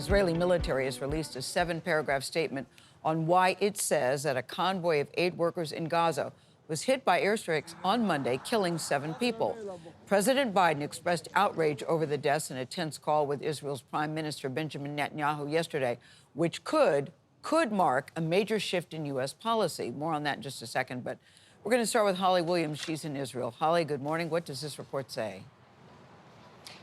Israeli military has released a 7-paragraph statement on why it says that a convoy of aid workers in Gaza was hit by airstrikes on Monday, killing 7 people. President Biden expressed outrage over the deaths in a tense call with Israel's Prime Minister Benjamin Netanyahu yesterday, which could mark a major shift in U.S. policy. More on that in just a second, but we're going to start with Holly Williams. She's in Israel. Holly, good morning. What does this report say?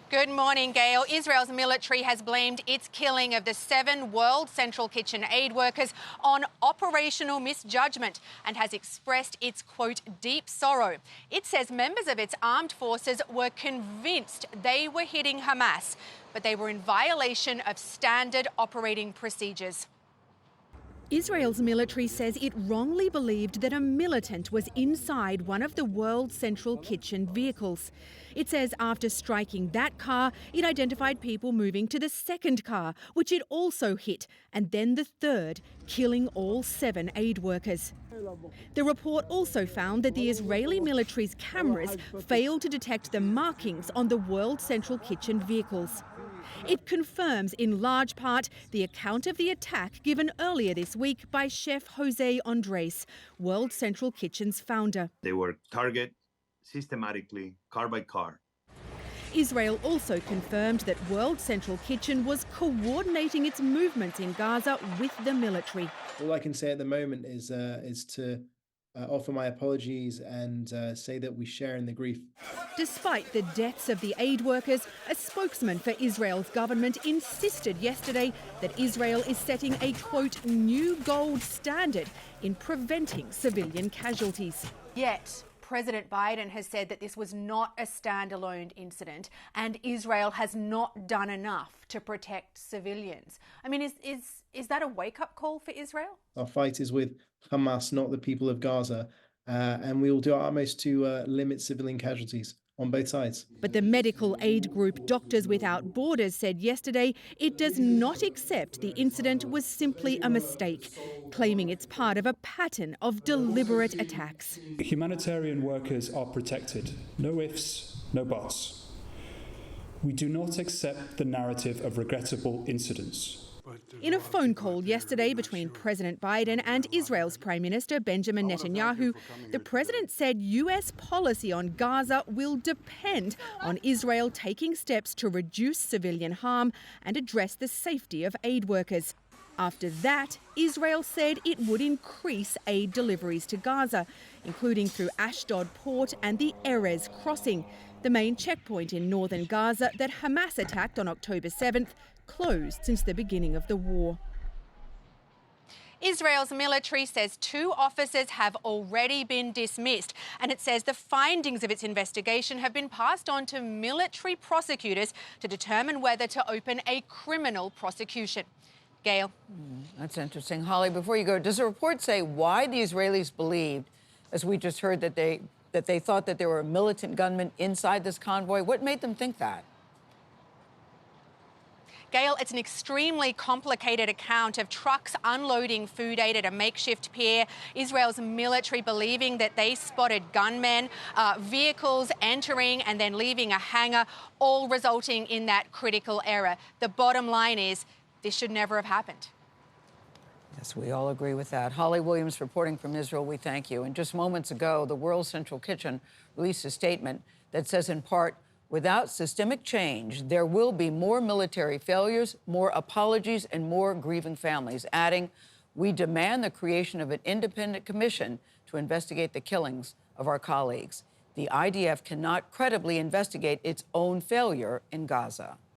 Good morning, Gayle. Israel's military has blamed its killing of the 7 World Central Kitchen aid workers on operational misjudgment and has expressed its, quote, deep sorrow. It says members of its armed forces were convinced they were hitting Hamas, but they were in violation of standard operating procedures. Israel's military says it wrongly believed that a militant was inside one of the World Central Kitchen vehicles. It says after striking that car, it identified people moving to the second car, which it also hit, and then the third, killing all 7 aid workers. The report also found that the Israeli military's cameras failed to detect the markings on the World Central Kitchen vehicles. It confirms in large part the account of the attack given earlier this week by chef Jose Andres, World Central Kitchen's founder. They were targeted systematically, car by car. Israel also confirmed that World Central Kitchen was coordinating its movements in Gaza with the military. All I can say at the moment is to offer my apologies and say that we share in the grief. Despite the deaths of the aid workers, a spokesman for Israel's government insisted yesterday that Israel is setting a, quote, new gold standard in preventing civilian casualties. Yet, President Biden has said that this was not a standalone incident and Israel has not done enough to protect civilians. I mean, is that a wake-up call for Israel? Our fight is with Hamas, not the people of Gaza, and we will do our utmost to limit civilian casualties on both sides. But the medical aid group Doctors Without Borders said yesterday it does not accept the incident was simply a mistake, claiming it's part of a pattern of deliberate attacks. Humanitarian workers are protected. No ifs, no buts. We do not accept the narrative of regrettable incidents. In a phone call yesterday between President Biden and Israel's Prime Minister Benjamin Netanyahu, the president said US policy on Gaza will depend on Israel taking steps to reduce civilian harm and address the safety of aid workers. After that, Israel said it would increase aid deliveries to Gaza, including through Ashdod port and the Erez crossing, the main checkpoint in northern Gaza that Hamas attacked on October 7th, closed since the beginning of the war. Israel's military says 2 officers have already been dismissed, and it says the findings of its investigation have been passed on to military prosecutors to determine whether to open a criminal prosecution. Gayle. That's interesting. Holly, before you go, does the report say why the Israelis believed, as we just heard, that they thought that there were militant gunmen inside this convoy? What made them think that? Gayle, it's an extremely complicated account of trucks unloading food aid at a makeshift pier, Israel's military believing that they spotted gunmen, vehicles entering and then leaving a hangar, all resulting in that critical error. The bottom line is this should never have happened. Yes, we all agree with that. Holly Williams reporting from Israel, we thank you. And just moments ago, the World Central Kitchen released a statement that says, in part, without systemic change, there will be more military failures, more apologies, and more grieving families, adding, we demand the creation of an independent commission to investigate the killings of our colleagues. The IDF cannot credibly investigate its own failure in Gaza.